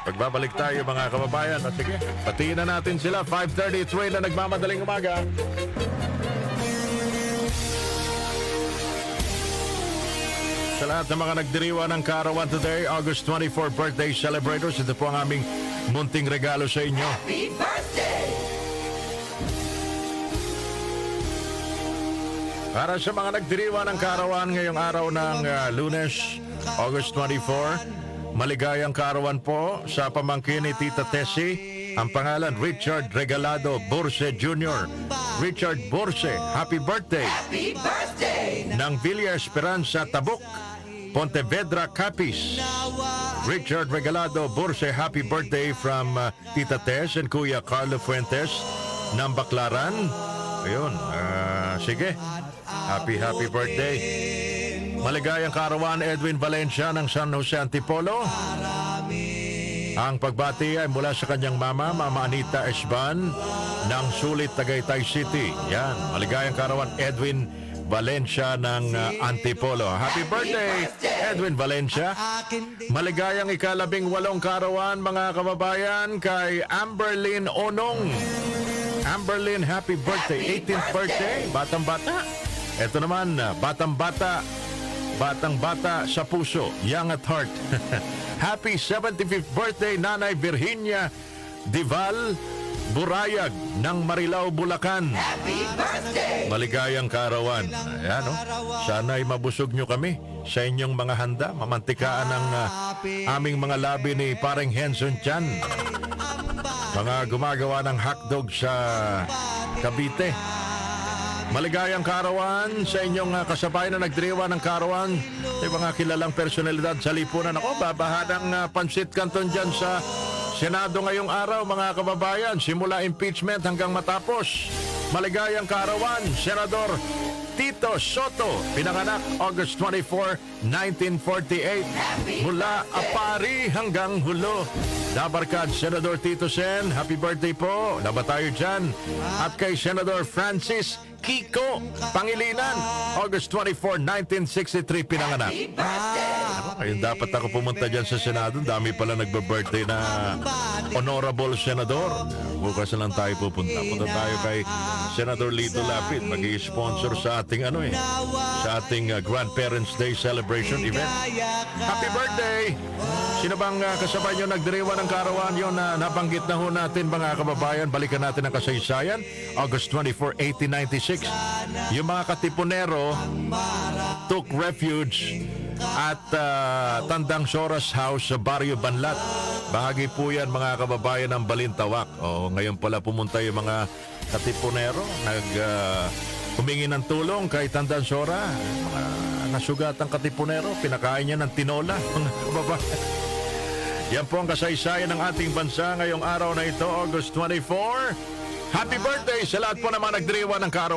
Pagbabalik tayo mga kababayan. At sige, patiin na natin sila. 5:30 train na nagmamadaling umaga. Sa lahat ng mga nagdiriwa ng kaarawan today, August 24 birthday celebrators, ito po ang aming munting regalo sa inyo. Happy birthday! Para sa mga nagdiriwa ng kaarawan ngayong araw ng Lunes, August 24, maligayang kaarawan po sa pamangkin ni Tita Tessie. Ang pangalan, Richard Regalado Borse Jr. Richard Borse, happy birthday! Happy birthday! Ng Villa Esperanza, Tabuk, Pontevedra, Capiz. Richard Regalado Borse, happy birthday from Tita Tess and Kuya Carlo Fuentes ng Baclaran. Ayun, sige. Happy birthday. Maligayang kaarawan, Edwin Valencia ng San Jose Antipolo. Ang pagbati ay mula sa kanyang mama, Mama Anita Esban ng Sulit, Tagaytay City. Yan, maligayang kaarawan, Edwin Valencia ng Antipolo. Happy birthday, Edwin Valencia. Maligayang ika-18 kaarawan, mga kababayan, kay Amberlyn Onong. Amberlyn, happy birthday. 18th birthday, batang-bata. Ito naman, batang-bata sa puso, young at heart. Happy 75th birthday, Nanay Virginia Dival Burayag ng Marilao, Bulacan. Happy birthday! Maligayang kaarawan. Ayan, sana'y mabusog nyo kami sa inyong mga handa. Mamantikaan ng aming mga labi ni Pareng Henson Chan. Mga gumagawa ng hotdog sa Cavite. Maligayang kaarawan sa inyong kasabay na nagdiriwa ng kaarawan. May mga kilalang personalidad sa lipunan. Ako, babaha ng pansit canton dyan sa Senado ngayong araw, mga kababayan. Simula impeachment hanggang matapos. Maligayang kaarawan, Senador Tito Soto, pinanganak August 24, 1948. Mula Apari hanggang Hulo. Dabarkad, Senador Tito Sen, happy birthday po. Laba tayo dyan. At kay Senador Francis Kiko Pangilinan, August 24, 1963, pinanganak. Ayun, dapat ako pumunta dyan sa Senado. Dami pala nagbe-birthday na honorable senador. Bukas na lang tayo pupunta. Punta tayo kay Senator Lito Lapid. Mag-i-sponsor sa ating sa ating Grandparents' Day celebration event. Happy birthday! Sino bang kasabay nyo nagdiriwa ng kaarawan yun na nabanggit na ho natin, mga kababayan? Balikan natin ang kasaysayan. August 24, 1896. Yung mga katipunero took refuge at Tandang Soras House sa Barrio Banlat. Bahagi po yan, mga kababayan, ng Balintawak. Ngayon pala pumunta yung mga katipunero, humingi ng tulong kay Tandang Sora. Mga nasugatang katipunero, pinakain niya ng tinola, mga kababayan. Yan po ang kasaysayan ng ating bansa ngayong araw na ito, August 24. Happy birthday sa lahat po naman nagdiriwa ng kaarawan.